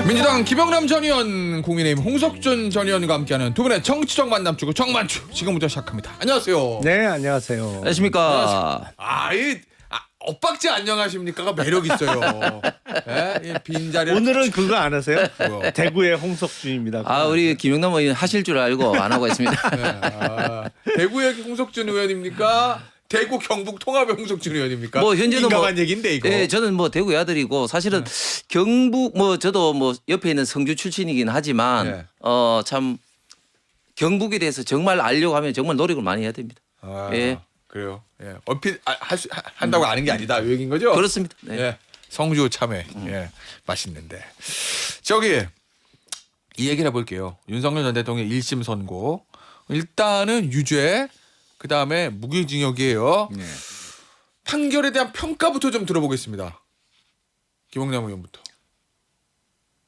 민주당 김영남 전 의원, 국민의힘 홍석준 전 의원과 함께하는 두 분의 정치적 만남주고 정만추 지금부터 시작합니다. 안녕하세요. 네, 안녕하세요. 안녕하십니까. 엇박지 안녕하십니까가 매력 있어요. 이 빈자리. 오늘은 그거 안 하세요? 뭐요? 대구의 홍석준입니다. 우리 김영남 의원 하실 줄 알고 안 하고 있습니다. 대구의 홍석준 의원입니까? 대구 경북 통합의 홍석준 의원입니까? 뭐 현재는 민감한 얘기인데 이거. 예, 저는 뭐 대구의 아들이고 사실은 경북 저도 옆에 있는 성주 출신이긴 하지만 참 경북에 대해서 정말 알려고 하면 정말 노력을 많이 해야 됩니다. 예. 그래요. 예. 얼핏 한다고 아는 게 아니다. 이 얘기인 거죠? 그렇습니다. 네. 예. 성주 참외. 예. 맛있는데. 저기 이 얘기를 해볼게요. 윤석열 전 대통령 1심 선고. 일단은 유죄. 그다음에 무기징역이에요. 네. 판결에 대한 평가부터 좀 들어보겠습니다. 김영남 의원부터.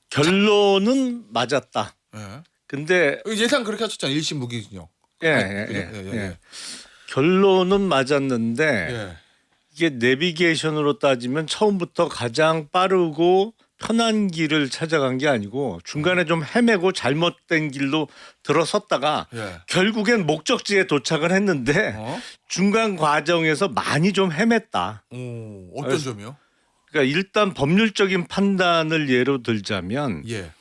결론은 맞았다. 예. 근데 예상 그렇게 하셨잖아요. 1심 무기징역. 예. 결론은 맞았는데 예. 이게 내비게이션으로 따지면 처음부터 가장 빠르고 편한 길을 찾아간 게 아니고 중간에 좀 헤매고 잘못된 길로 들어섰다가 예. 결국엔 목적지에 도착을 했는데 중간 과정에서 많이 좀 헤맸다. 어떤 점이요? 그러니까 일단 법률적인 판단을 예로 들자면 예.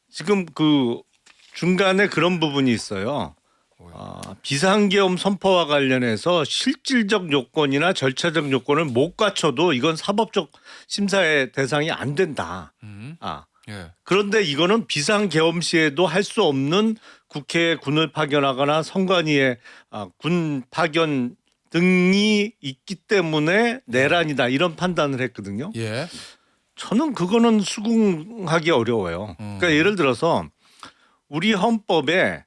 지금 그 중간에 그런 부분이 있어요. 비상계엄 선포와 관련해서 실질적 요건이나 절차적 요건을 못 갖춰도 이건 사법적 심사의 대상이 안 된다. 예. 그런데 이거는 비상계엄 시에도 할 수 없는 국회에 군을 파견하거나 선관위에 군 파견 등이 있기 때문에 내란이다 이런 판단을 했거든요. 예. 저는 그거는 수긍하기 어려워요. 그러니까 예를 들어서 우리 헌법에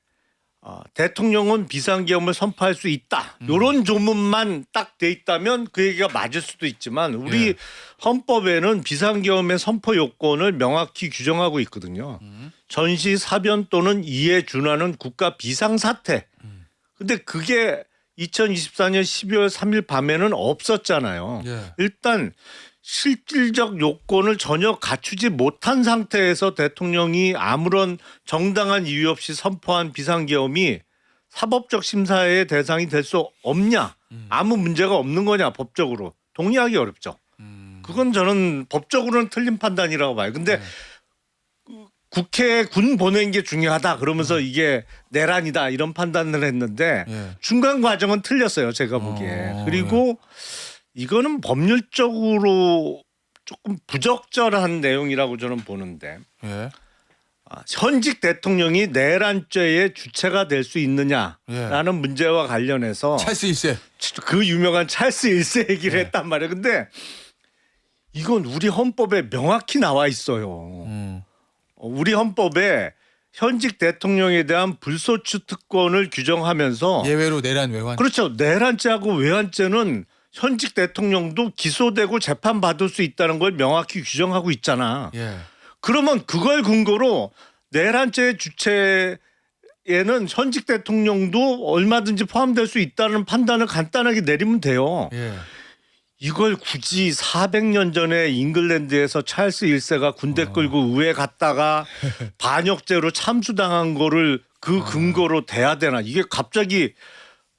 대통령은 비상계엄을 선포할 수 있다. 이런 조문만 딱 돼 있다면 그 얘기가 맞을 수도 있지만 우리 헌법에는 비상계엄의 선포 요건을 명확히 규정하고 있거든요. 전시, 사변 또는 이에 준하는 국가 비상사태. 근데 그게 2024년 12월 3일 밤에는 없었잖아요. 예. 일단 실질적 요건을 전혀 갖추지 못한 상태에서 대통령이 아무런 정당한 이유 없이 선포한 비상계엄이 사법적 심사의 대상이 될 수 없냐? 아무 문제가 없는 거냐? 법적으로 동의하기 어렵죠. 그건 저는 법적으로는 틀린 판단이라고 봐요. 근데 국회에 군 보낸 게 중요하다 그러면서 이게 내란이다 이런 판단을 했는데 중간 과정은 틀렸어요. 제가 보기에. 그리고 이거는 법률적으로 조금 부적절한 내용이라고 저는 보는데 현직 대통령이 내란죄의 주체가 될 수 있느냐라는 문제와 관련해서 찰스 1세. 그 유명한 찰스 1세 얘기를 했단 말이에요. 근데 이건 우리 헌법에 명확히 나와 있어요. 우리 헌법에 현직 대통령에 대한 불소추 특권을 규정하면서 예외로 내란 외환. 그렇죠. 내란죄하고 외환죄는 현직 대통령도 기소되고 재판받을 수 있다는 걸 명확히 규정하고 있잖아. 예. 그러면 그걸 근거로 내란죄 주체에는 현직 대통령도 얼마든지 포함될 수 있다는 판단을 간단하게 내리면 돼요. 예. 이걸 굳이 400년 전에 잉글랜드에서 찰스 1세가 군대 끌고 의회 갔다가 반역죄로 참수당한 거를 그 근거로 대야 되나. 이게 갑자기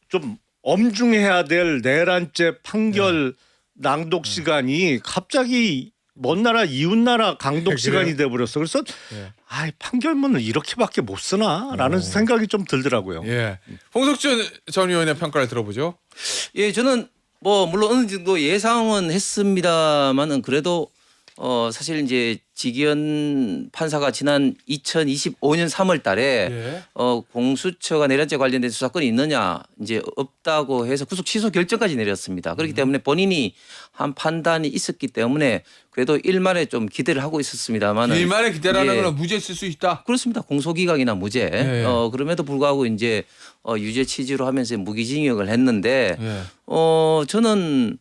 좀 엄중해야 될 내란죄 판결 낭독 시간이 갑자기 먼 나라 이웃 나라 강독 시간이 돼버렸어. 그래서 판결문을 이렇게밖에 못 쓰나라는 생각이 좀 들더라고요. 예. 홍석준 전 의원의 평가를 들어보죠. 예, 저는 물론 어느 정도 예상은 했습니다만은 그래도 사실 이제 지기현 판사가 지난 2025년 3월 달에 공수처가 내란죄 관련된 수사건이 있느냐 이제 없다고 해서 구속 취소 결정까지 내렸습니다. 그렇기 때문에 본인이 한 판단이 있었기 때문에 그래도 일말에 좀 기대를 하고 있었습니다만은 일말에 기대라는 건 무죄 쓸 수 있다. 그렇습니다. 공소기각이나 무죄. 그럼에도 불구하고 이제 유죄 취지로 하면서 무기징역을 했는데 저는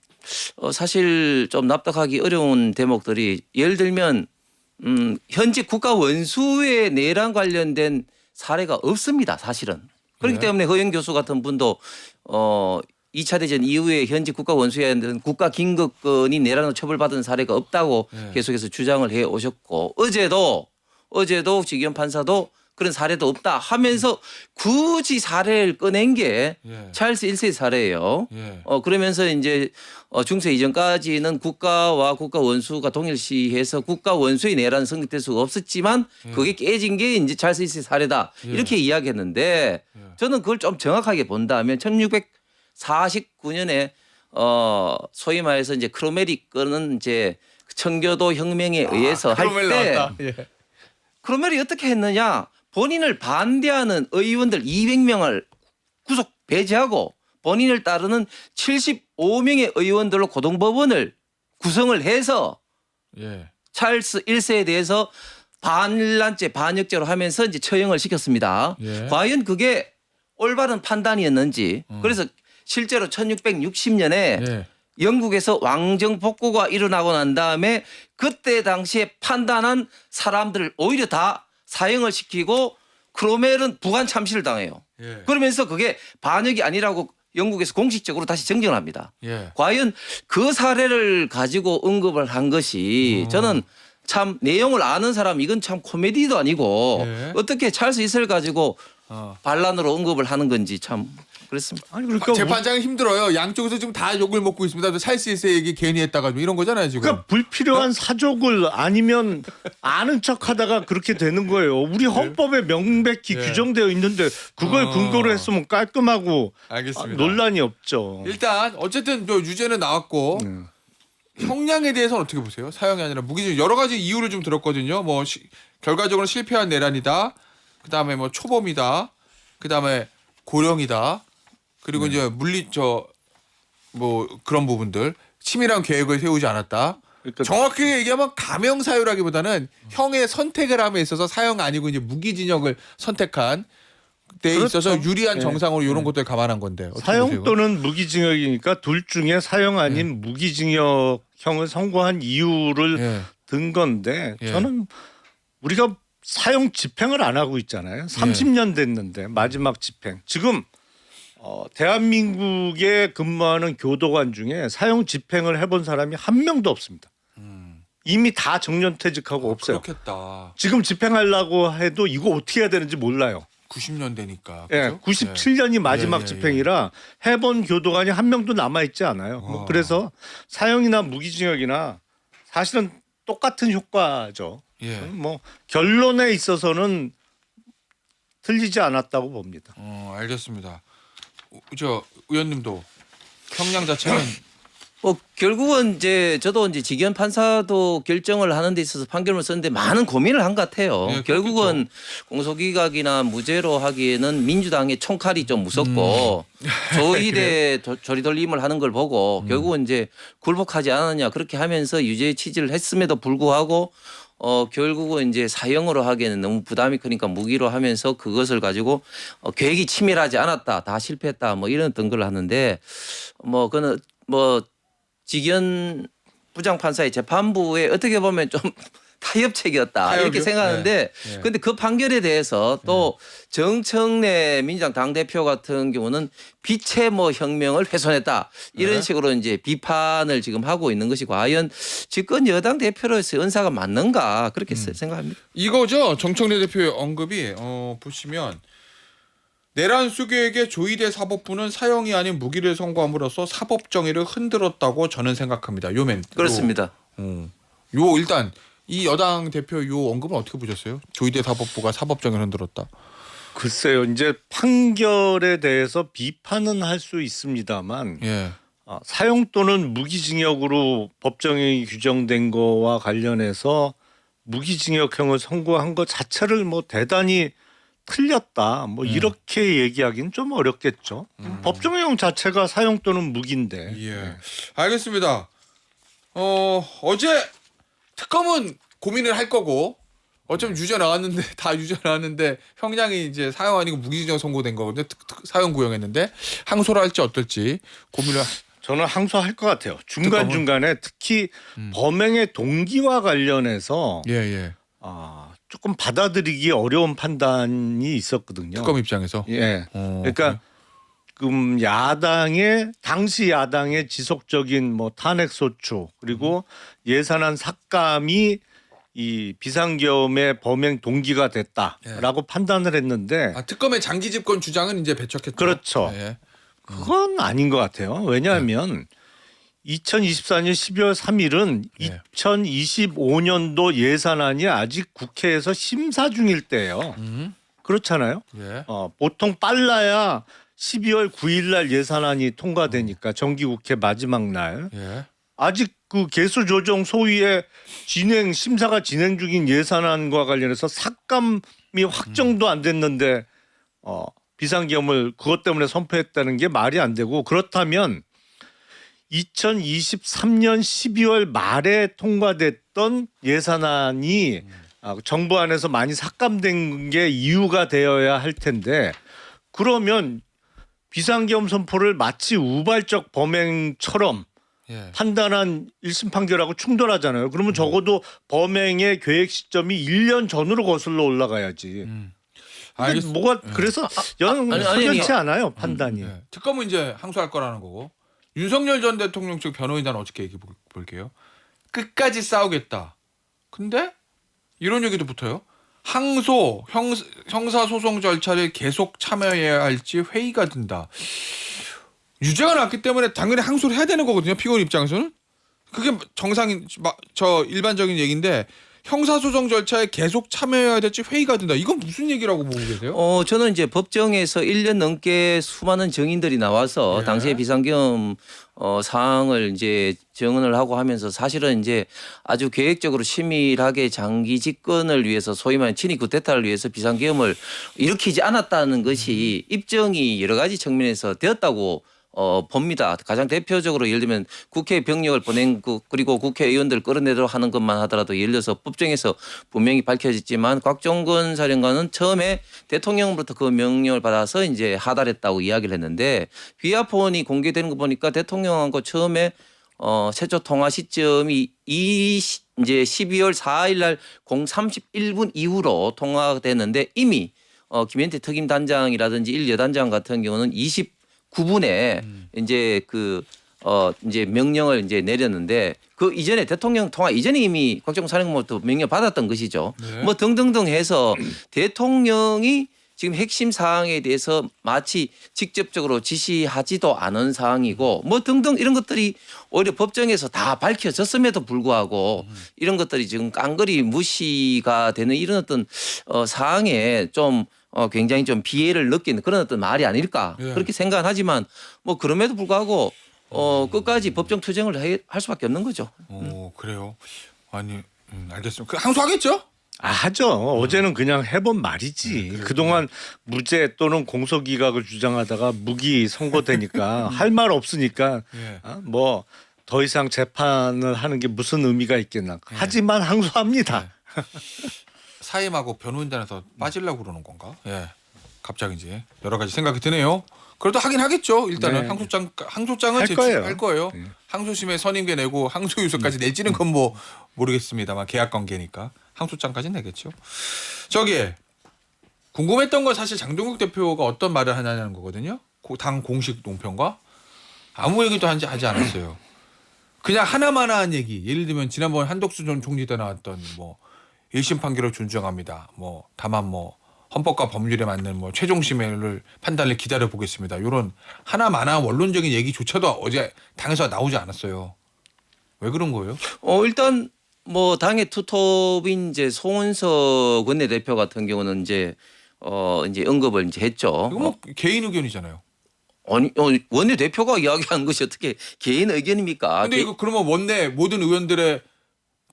사실 좀 납득하기 어려운 대목들이 예를 들면 현직 국가 원수의 내란 관련된 사례가 없습니다. 사실은. 그렇기 때문에 허영 교수 같은 분도 2차 대전 이후에 현직 국가 원수에 대한 국가 긴급권이 내란으로 처벌받은 사례가 없다고 계속해서 주장을 해 오셨고 어제도 어제도 지기현 판사도 그런 사례도 없다 하면서 굳이 사례를 꺼낸 게 예. 찰스 1세 사례예요. 예. 그러면서 이제 중세 이전까지는 국가와 국가 원수가 동일시해서 국가 원수의 내란은 성립될 수가 없었지만 그게 깨진 게 이제 찰스 1세 사례다. 예. 이렇게 이야기했는데 저는 그걸 좀 정확하게 본다면 1649년에 소위 말해서 이제 크로메리 건은 이제 청교도 혁명에 의해서 할 크로멜 때 나왔다. 예. 크로멜이 어떻게 했느냐? 본인을 반대하는 의원들 200명을 구속 배제하고 본인을 따르는 75명의 의원들로 고등법원을 구성을 해서 예. 찰스 1세에 대해서 반일란죄 반역죄로 하면서 이제 처형을 시켰습니다. 예. 과연 그게 올바른 판단이었는지. 그래서 실제로 1660년에 예. 영국에서 왕정 복구가 일어나고 난 다음에 그때 당시에 판단한 사람들을 오히려 다 사형을 시키고 크로멜은 부관 참시를 당해요. 예. 그러면서 그게 반역이 아니라고 영국에서 공식적으로 다시 정정을 합니다. 예. 과연 그 사례를 가지고 언급을 한 것이 저는 참 내용을 아는 사람 이건 참 코미디도 아니고 예. 어떻게 찰스 이슬 가지고 어. 반란으로 언급을 하는 건지 참 그렇습니다. 아니 그러니까 재판장이 힘들어요. 양쪽에서 지금 다 욕을 먹고 있습니다. 찰스 1세 얘기 괜히 했다가 이런 거잖아요 지금. 그러니까 불필요한 사족을 아니면 아는 척하다가 그렇게 되는 거예요. 우리 헌법에 명백히 예. 규정되어 있는데 그걸 근거로 했으면 깔끔하고 알겠습니다. 논란이 없죠. 일단 어쨌든 저 유죄는 나왔고 형량에 대해서는 어떻게 보세요? 사형이 아니라 무기징역 여러 가지 이유를 좀 들었거든요. 뭐 결과적으로 실패한 내란이다. 그다음에 뭐 초범이다. 그다음에 고령이다. 그리고 이제 뭐 그런 부분들 치밀한 계획을 세우지 않았다. 그러니까 정확히 얘기하면 감형 사유라기보다는 형의 선택을 함에 있어서 사형 아니고 이제 무기징역을 선택한 데 그렇죠. 있어서 유리한 네. 정상으로 이런 것들 감안한 건데 어떻게 사형 보세요? 또는 무기징역이니까 둘 중에 사형 아닌 무기징역형을 선고한 이유를 예. 든 건데 예. 저는 우리가 사형 집행을 안 하고 있잖아요. 30년 됐는데 마지막 집행. 지금 대한민국에 근무하는 교도관 중에 사형 집행을 해본 사람이 한 명도 없습니다. 이미 다 정년퇴직하고 없어요. 그렇겠다. 지금 집행하려고 해도 이거 어떻게 해야 되는지 몰라요. 90년대니까. 예, 그죠? 97년이 마지막 예, 예, 집행이라 해본 교도관이 한 명도 남아 있지 않아요. 뭐 그래서 사형이나 무기징역이나 사실은 똑같은 효과죠. 예. 뭐 결론에 있어서는 틀리지 않았다고 봅니다. 알겠습니다. 저 의원님도 형량 자체는 결국은 이제 저도 이제 지기현 판사도 결정을 하는 데 있어서 판결을 썼는데 많은 고민을 한 것 같아요. 네, 결국은 공소기각이나 무죄로 하기에는 민주당의 총칼이 좀 무섭고 조의대 조리돌림을 하는 걸 보고 결국은 이제 굴복하지 않았냐 그렇게 하면서 유죄 취지를 했음에도 불구하고 결국은 이제 사형으로 하기에는 너무 부담이 크니까 무기로 하면서 그것을 가지고 계획이 치밀하지 않았다, 다 실패했다, 뭐 이런 어떤 걸 하는데 뭐 그는 뭐 지기현 부장판사의 재판부에 어떻게 보면 좀 타협책이었다 이렇게 타협이요? 생각하는데 네. 네. 근데 그 판결에 대해서 또 정청래 민주당 당대표 같은 경우는 빛의 뭐 혁명을 훼손했다 이런 네. 식으로 이제 비판을 지금 하고 있는 것이 과연 집권 여당 대표로서 은사가 맞는가 그렇게 생각합니다. 이거죠. 정청래 대표의 언급이 보시면 내란 수괴에게 조이대 사법부는 사형이 아닌 무기를 선고함으로써 사법 정의를 흔들었다고 저는 생각합니다. 요맨 그렇습니다. 요 일단 이 여당 대표 요 언급은 어떻게 보셨어요? 조이대 사법부가 사법 정의를 흔들었다. 글쎄요. 이제 판결에 대해서 비판은 할 수 있습니다만 예. 사형 또는 무기징역으로 법정이 규정된 거와 관련해서 무기징역형을 선고한 것 자체를 뭐 대단히 틀렸다. 뭐 이렇게 얘기하기는 좀 어렵겠죠. 법정형 자체가 사형 또는 무기인데. 예. 알겠습니다. 어제 특검은 고민을 할 거고 어차피 유죄 나왔는데 다 유죄 나왔는데 형량이 이제 사형 아니고 무기징역 선고된 거거든요. 사형 구형했는데 항소를 할지 어떨지 고민을. 저는 항소할 것 같아요. 중간중간에 특히 범행의 동기와 관련해서 예. 조금 받아들이기 어려운 판단이 있었거든요. 특검 입장에서. 예. 그러니까 당시 야당의 지속적인 뭐 탄핵 소추 그리고 예산안 삭감이 이 비상계엄의 범행 동기가 됐다라고 판단을 했는데 특검의 장기 집권 주장은 이제 배척했죠. 그렇죠. 예. 그건 아닌 것 같아요. 왜냐하면 2024년 12월 3일은 예. 2025년도 예산안이 아직 국회에서 심사 중일 때예요. 그렇잖아요. 예. 보통 빨라야 12월 9일 날 예산안이 통과되니까 정기국회 마지막 날 예. 아직 그 개수 조정 소위의 심사가 진행 중인 예산안과 관련해서 삭감이 확정도 안 됐는데 비상계엄을 그것 때문에 선포했다는 게 말이 안 되고 그렇다면 2023년 12월 말에 통과됐던 예산안이 정부 안에서 많이 삭감된 게 이유가 되어야 할 텐데 그러면 비상계엄 선포를 마치 우발적 범행처럼 예. 판단한 1심 판결하고 충돌하잖아요. 그러면 적어도 범행의 계획 시점이 1년 전으로 거슬러 올라가야지. 근데 뭐가 그래서 저는 석연치 않아요 판단이. 예. 특검은 이제 항소할 거라는 거고 윤석열 전 대통령 측 변호인단은 어떻게 얘기해 볼게요. 끝까지 싸우겠다. 근데 이런 얘기도 붙어요. 항소 형사소송 절차를 계속 참여해야 할지 회의가 든다. 유죄가 났기 때문에 당연히 항소를 해야 되는 거거든요. 피고인 입장에서는. 그게 정상인 저 일반적인 얘기인데 형사소송 절차에 계속 참여해야 될지 회의가 든다. 이건 무슨 얘기라고 보고 계세요? 저는 이제 법정에서 1년 넘게 수많은 증인들이 나와서 예. 당시에 비상계엄 사항을 이제 증언을 하고 하면서 사실은 이제 아주 계획적으로 치밀하게 장기 집권을 위해서 소위 말하는 친위 쿠데타를 위해서 비상계엄을 일으키지 않았다는 것이 입증이 여러 가지 측면에서 되었다고 봅니다. 가장 대표적으로 예를 들면 국회 병력을 보낸 그리고 국회의원들 끌어내도록 하는 것만 하더라도 예를 들어서 법정에서 분명히 밝혀졌지만 곽종근 사령관은 처음에 대통령으로부터 그 명령을 받아서 이제 하달했다고 이야기를 했는데 비아폰이 공개되는 거 보니까 대통령하고 처음에 최초 통화 시점이 이제 12월 4일 날 031분 이후로 통화가 됐는데 이미 김현태 특임단장이라든지 1여단장 같은 경우는 29분에 이제 이제 명령을 이제 내렸는데 그 이전에 대통령 통화 이전에 이미 곽종근 사령관부터 명령 받았던 것이죠. 네. 뭐 등등등 해서 대통령이 지금 핵심 사항에 대해서 마치 직접적으로 지시하지도 않은 사항이고 뭐 등등 이런 것들이 오히려 법정에서 다 밝혀졌음에도 불구하고 이런 것들이 지금 깡그리 무시가 되는 이런 어떤 사항에 좀 굉장히 좀 비애를 느끼는 그런 어떤 말이 아닐까 예. 그렇게 생각하지만 뭐 그럼에도 불구하고 끝까지 법정 투쟁을 할 수밖에 없는 거죠. 그래요. 아니 알겠습니다. 항소하겠죠? 하죠. 어제는 그냥 해본 말이지. 그동안 무죄 또는 공소기각을 주장하다가 무기 선고되니까 할 말 없으니까 예. 뭐 더 이상 재판을 하는 게 무슨 의미가 있겠나. 하지만 항소합니다. 사임하고 변호인단에서 빠지려고 그러는 건가? 예. 갑자기 이제 여러 가지 생각이 드네요. 그래도 하긴 하겠죠. 일단은 네. 항소장은 할 거예요. 할 거예요. 네. 항소심에 선임계 내고 항소유서까지 낼지는 그건 뭐 모르겠습니다만 계약 관계니까 항소장까지 내겠죠. 저기 궁금했던 건 사실 장동국 대표가 어떤 말을 하냐는 거거든요. 당 공식 논평과 아무 얘기도 하지 않았어요. 그냥 하나만한 얘기. 예를 들면 지난번 한덕수 전 총리 때 나왔던 뭐 1심 판결을 존중합니다. 뭐 다만 뭐 헌법과 법률에 맞는 뭐 최종 심의를 판단을 기다려 보겠습니다. 이런 하나만한 원론적인 얘기조차도 어제 당에서 나오지 않았어요. 왜 그런 거예요? 일단 뭐 당의 투톱인 이제 송은석 원내대표 같은 경우는 이제 언급을 이제 했죠. 이거 뭐 개인 의견이잖아요. 아니 원내대표가 이야기한 것이 어떻게 개인 의견입니까? 근데 이거 그러면 원내 모든 의원들의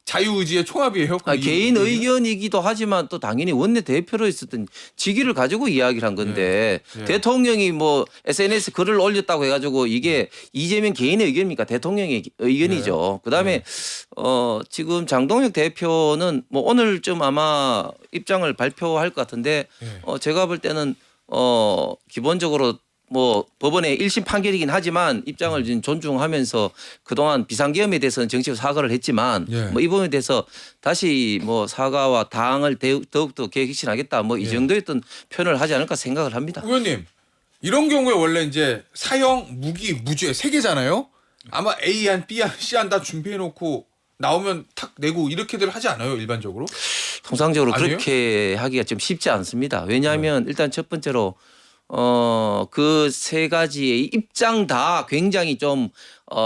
자유의지의 총합이에요? 개인 의견이기도 하지만 또 당연히 원내대표로 있었던 직위를 가지고 이야기를 한 건데 예. 대통령이 뭐 SNS 글을 올렸다고 해가지고 이게 이재명 개인의 의견입니까? 대통령의 의견이죠. 그다음에 지금 장동혁 대표는 뭐 오늘쯤 아마 입장을 발표할 것 같은데 예. 제가 볼 때는 기본적으로 뭐 법원의 1심 판결이긴 하지만 입장을 좀 존중하면서 그동안 비상계엄에 대해서는 정치적 사과를 했지만 예. 뭐 이 부분에 대해서 다시 뭐 사과와 당을 더욱더 개혁신하겠다 뭐 이 정도의 어떤 표현을 하지 않을까 생각을 합니다. 의원님 이런 경우에 원래 이제 사형, 무기, 무죄 세 개잖아요. 아마 A안, B안, C안 다 준비해놓고 나오면 탁 내고 이렇게들 하지 않아요 일반적으로? 통상적으로 아니에요? 그렇게 하기가 좀 쉽지 않습니다. 왜냐하면 일단 첫 번째로 그 세 가지의 입장 다 굉장히 좀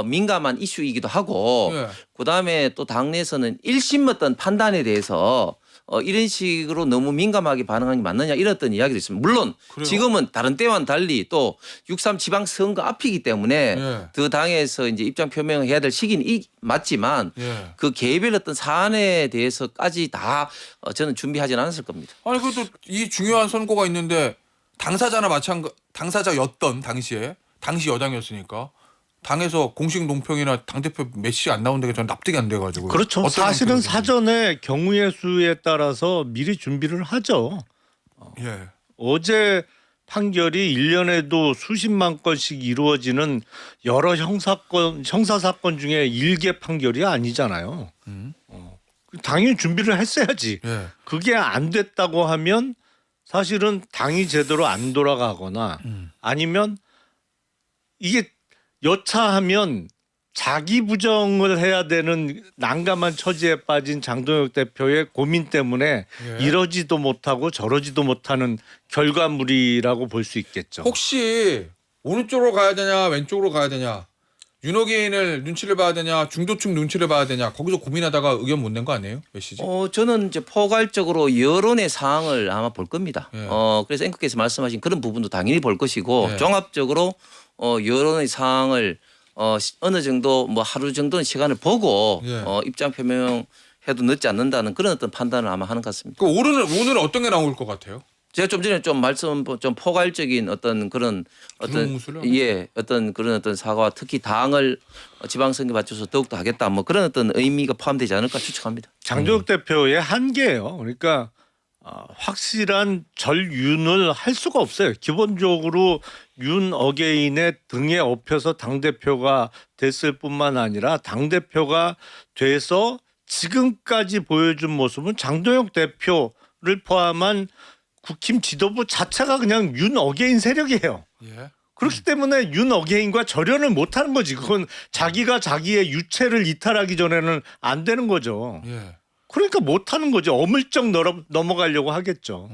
민감한 이슈이기도 하고 예. 그다음에 또 당내에서는 1심 어떤 판단에 대해서 이런 식으로 너무 민감하게 반응하는 게 맞느냐 이런 어떤 이야기도 있습니다. 물론 그래요? 지금은 다른 때와는 달리 또 6.3 지방선거 앞이기 때문에 예. 그 당에서 이제 입장 표명을 해야 될 시기는 맞지만 예. 그 개별 어떤 사안에 대해서까지 다 저는 준비하지는 않았을 겁니다. 아니 그래도 이 중요한 선거가 있는데 당사자였던 당시 여당이었으니까 당에서 공식 논평이나 당대표 메시지 안 나온다는 게 저는 납득이 안 돼가지고. 그렇죠. 어떤 사실은 논평이신지. 사전에 경우의 수에 따라서 미리 준비를 하죠. 예. 어제 판결이 1년에도 수십만 건씩 이루어지는 여러 형사사건 중에 일개 판결이 아니잖아요. 당연히 준비를 했어야지. 예. 그게 안 됐다고 하면 사실은 당이 제대로 안 돌아가거나 아니면 이게 여차하면 자기 부정을 해야 되는 난감한 처지에 빠진 장동혁 대표의 고민 때문에 예. 이러지도 못하고 저러지도 못하는 결과물이라고 볼 수 있겠죠. 혹시 오른쪽으로 가야 되냐 왼쪽으로 가야 되냐 윤호개인을 눈치를 봐야 되냐 중도층 눈치를 봐야 되냐 거기서 고민하다가 의견 못 낸 거 아니에요? 메시지? 저는 이제 포괄적으로 여론의 사항을 아마 볼 겁니다. 예. 그래서 앵커께서 말씀하신 그런 부분도 당연히 볼 것이고 예. 종합적으로 여론의 사항을 어느 정도 뭐 하루 정도는 시간을 보고 예. 입장 표명해도 늦지 않는다는 그런 어떤 판단을 아마 하는 것 같습니다. 그 오늘은 어떤 게 나올 것 같아요? 제가 좀 전에 좀 말씀 좀 포괄적인 어떤 그런 무술을 어떤 그런 어떤 사과와 특히 당을 지방선거 맞춰서 더욱더 하겠다 뭐 그런 어떤 의미가 포함되지 않을까 추측합니다. 장동혁 대표의 한계예요. 그러니까 확실한 전윤을 할 수가 없어요. 기본적으로 윤 어게인의 등에 업혀서 당대표가 됐을 뿐만 아니라 당대표가 돼서 지금까지 보여준 모습은 장동혁 대표를 포함한 국힘 지도부 자체가 그냥 윤 어게인 세력이에요. 예. 그렇기 때문에 윤 어게인과 절연을 못하는 거지. 그건 자기가 자기의 유체를 이탈하기 전에는 안 되는 거죠. 예. 그러니까 못하는 거죠. 어물쩍 넘어가려고 하겠죠.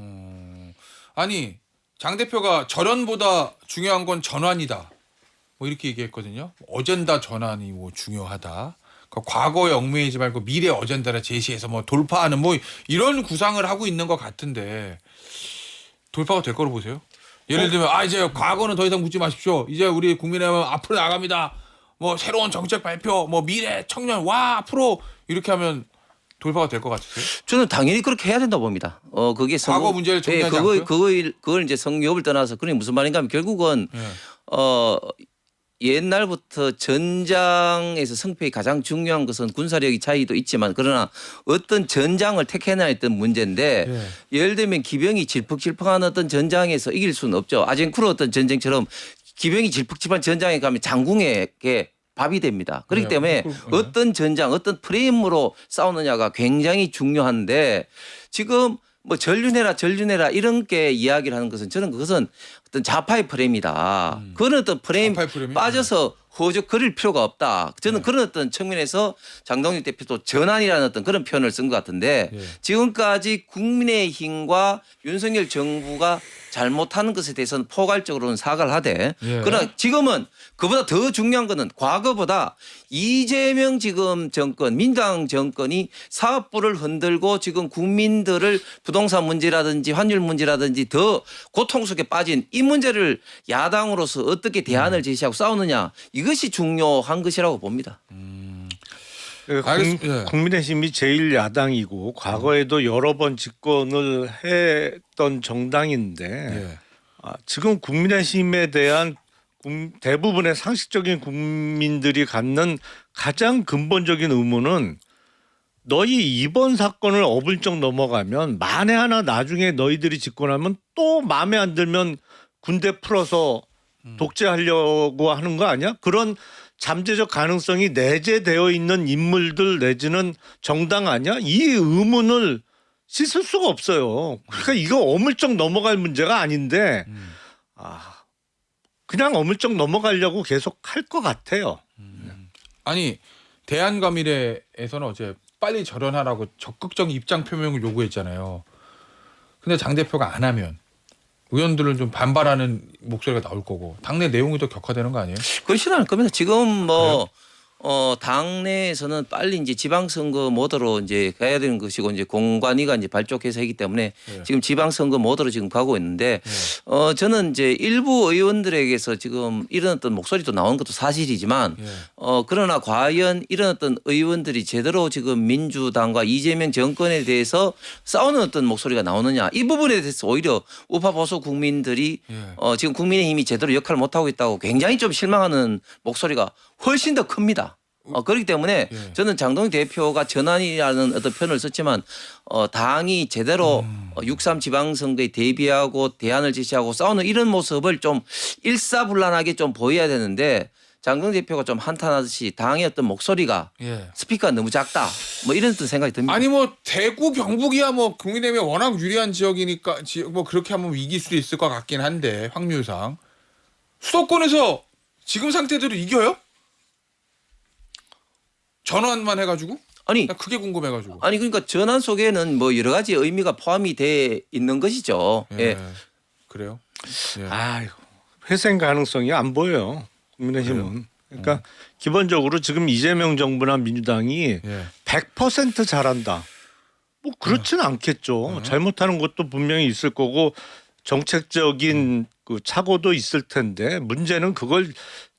아니 장 대표가 절연보다 중요한 건 전환이다. 뭐 이렇게 얘기했거든요. 어젠다 전환이 뭐 중요하다. 그러니까 과거에 얽매이지 말고 미래 어젠다를 제시해서 뭐 돌파하는 뭐 이런 구상을 하고 있는 것 같은데 돌파가 될 거로 보세요? 예를 들면 이제 과거는 더 이상 묻지 마십시오. 이제 우리 국민의힘은 앞으로 나갑니다. 뭐 새로운 정책 발표, 뭐 미래 청년 와 앞으로 이렇게 하면 돌파가 될 것 같으세요? 저는 당연히 그렇게 해야 된다고 봅니다. 그게 과거 문제를 정리하지 않고요? 그걸 이제 성욕을 떠나서 그게 무슨 말인가 하면 결국은 예. 옛날부터 전장에서 승패가 가장 중요한 것은 군사력의 차이도 있지만 그러나 어떤 전장을 택해놔야 했던 문제인데 예. 예를 들면 기병이 질퍽질퍽한 어떤 전장에서 이길 수는 없죠. 아젠쿠르 어떤 전쟁처럼 기병이 질퍽질퍽한 전장에 가면 장궁에게 밥이 됩니다. 그렇기 네, 때문에 어떤 전장, 어떤 프레임으로 싸우느냐가 굉장히 중요한데 지금 뭐 전륜해라 이런 게 이야기를 하는 것은 저는 그것은 어떤 좌파의 프레임이다. 그런 어떤 프레임 좌파의 프레임이? 빠져서 허적거릴 필요가 없다. 저는 그런 어떤 측면에서 장동혁 대표도 전환이라는 어떤 그런 표현을 쓴 것 같은데 예. 지금까지 국민의힘과 윤석열 정부가 잘못하는 것에 대해서는 포괄적으로는 사과를 하되 예. 그러나 지금은 그보다 더 중요한 것은 과거보다 이재명 지금 정권 민당 정권이 사업부를 흔들고 지금 국민들을 부동산 문제라든지 환율 문제라든지 더 고통 속에 빠진 이 문제를 야당으로서 어떻게 대안을 제시하고 싸우느냐 이것이 중요한 것이라고 봅니다. 알겠습니다. 예. 국민의힘이 제일 야당이고 과거에도 여러 번 집권을 했던 정당인데 예. 지금 국민의힘에 대한 대부분의 상식적인 국민들이 갖는 가장 근본적인 의문은 너희 이번 사건을 어불쩍 넘어가면 만에 하나 나중에 너희들이 집권하면 또 마음에 안 들면 군대 풀어서 독재하려고 하는 거 아니야? 그런 잠재적 가능성이 내재되어 있는 인물들 내지는 정당 아니야? 이 의문을 씻을 수가 없어요. 그러니까 이거 어물쩍 넘어갈 문제가 아닌데 그냥 어물쩍 넘어가려고 계속 할 것 같아요. 아니 대한과미래에서는 어제 빨리 절연하라고 적극적인 입장 표명을 요구했잖아요. 근데 장 대표가 안 하면 의원들은 좀 반발하는 목소리가 나올 거고 당내 내용이 더 격화되는 거 아니에요? 그렇지는 않을 겁니다. 지금 뭐 당내에서는 빨리 이제 지방선거 모드로 이제 가야 되는 것이고 이제 공관위가 이제 발족해서 하기 때문에 네. 지금 지방선거 모드로 지금 가고 있는데 네. 저는 이제 일부 의원들에게서 지금 이런 어떤 목소리도 나온 것도 사실이지만 네. 그러나 과연 이런 어떤 의원들이 제대로 지금 민주당과 이재명 정권에 대해서 싸우는 어떤 목소리가 나오느냐 이 부분에 대해서 오히려 우파 보수 국민들이 네. 지금 국민의힘이 제대로 역할을 못하고 있다고 굉장히 좀 실망하는 목소리가 훨씬 더 큽니다. 그렇기 때문에 예. 저는 장동희 대표가 전환이라는 어떤 표현을 썼지만 당이 제대로 6.3 지방선거에 대비하고 대안을 제시하고 싸우는 이런 모습을 좀 일사불란하게 좀 보여야 되는데 장동희 대표가 좀 한탄하듯이 당의 어떤 목소리가 예. 스피커가 너무 작다 뭐 이런 어떤 생각이 듭니다. 아니 뭐 대구 경북이야 뭐 국민의힘에 워낙 유리한 지역이니까 뭐 그렇게 하면 이길 수도 있을 것 같긴 한데 확률상 수도권에서 지금 상태대로 이겨요? 전환만 해가지고? 아니 나 그게 궁금해가지고. 아니 그러니까 전환 속에는 뭐 여러 가지 의미가 포함이 돼 있는 것이죠. 예. 예. 그래요? 예. 아이고 회생 가능성이 안 보여요. 국민의힘은. 그러니까 기본적으로 지금 이재명 정부나 민주당이 예. 100% 잘한다. 뭐 그렇지는 않겠죠. 잘못하는 것도 분명히 있을 거고 정책적인 그 착오도 있을 텐데 문제는 그걸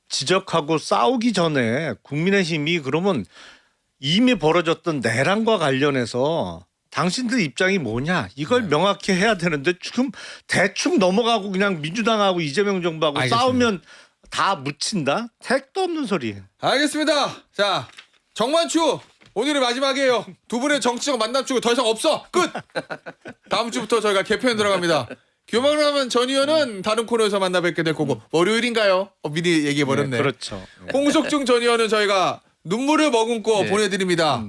지적하고 싸우기 전에 국민의힘이 그러면 이미 벌어졌던 내란과 관련해서 당신들 입장이 뭐냐 이걸 명확히 해야 되는데 지금 대충 넘어가고 그냥 민주당하고 이재명 정부하고 알겠습니다. 싸우면 다 묻힌다? 택도 없는 소리. 알겠습니다. 자, 정만추 오늘이 마지막이에요. 두 분의 정치적 만남 축은 더 이상 없어. 끝. 다음 주부터 저희가 개편 들어갑니다. 교만하면 전 의원은 다른 코너에서 만나 뵙게 될 거고 월요일인가요? 미리 얘기해 버렸네. 네, 그렇죠. 홍석중 전 의원은 저희가 눈물을 머금고 네. 보내드립니다.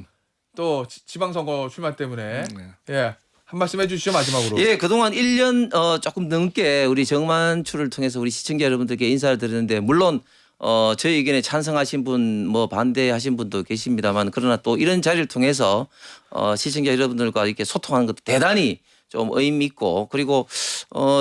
또 지방선거 출마 때문에 예. 한 말씀 해주시죠 마지막으로. 예, 그동안 1년 조금 넘게 우리 정만추를 통해서 우리 시청자 여러분들께 인사를 드리는데 물론 저희 의견에 찬성하신 분, 뭐 반대하신 분도 계십니다만 그러나 또 이런 자리를 통해서 시청자 여러분들과 이렇게 소통하는 것도 대단히 좀 의미 있고 그리고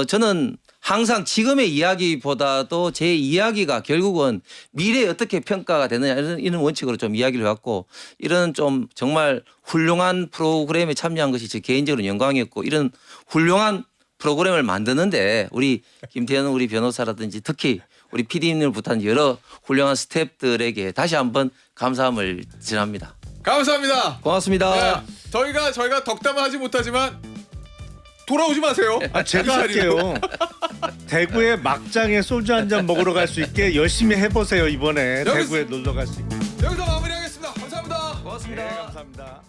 저는 항상 지금의 이야기보다도 제 이야기가 결국은 미래에 어떻게 평가가 되느냐 이런 원칙으로 좀 이야기를 해왔고 이런 좀 정말 훌륭한 프로그램에 참여한 것이 제 개인적으로 영광이었고 이런 훌륭한 프로그램을 만드는데 우리 김태현 우리 변호사라든지 특히 우리 PD님을 부탁한 여러 훌륭한 스태프들에게 다시 한번 감사함을 전합니다. 감사합니다. 고맙습니다. 예. 저희가 덕담을 하지 못하지만 돌아오지 마세요. 제가 할게요. 대구에 막장에 소주 한 잔 먹으러 갈 수 있게 열심히 해보세요 이번에. 대구에 놀러 갈 수 있게. 여기서 마무리하겠습니다. 감사합니다. 고맙습니다. 네, 감사합니다.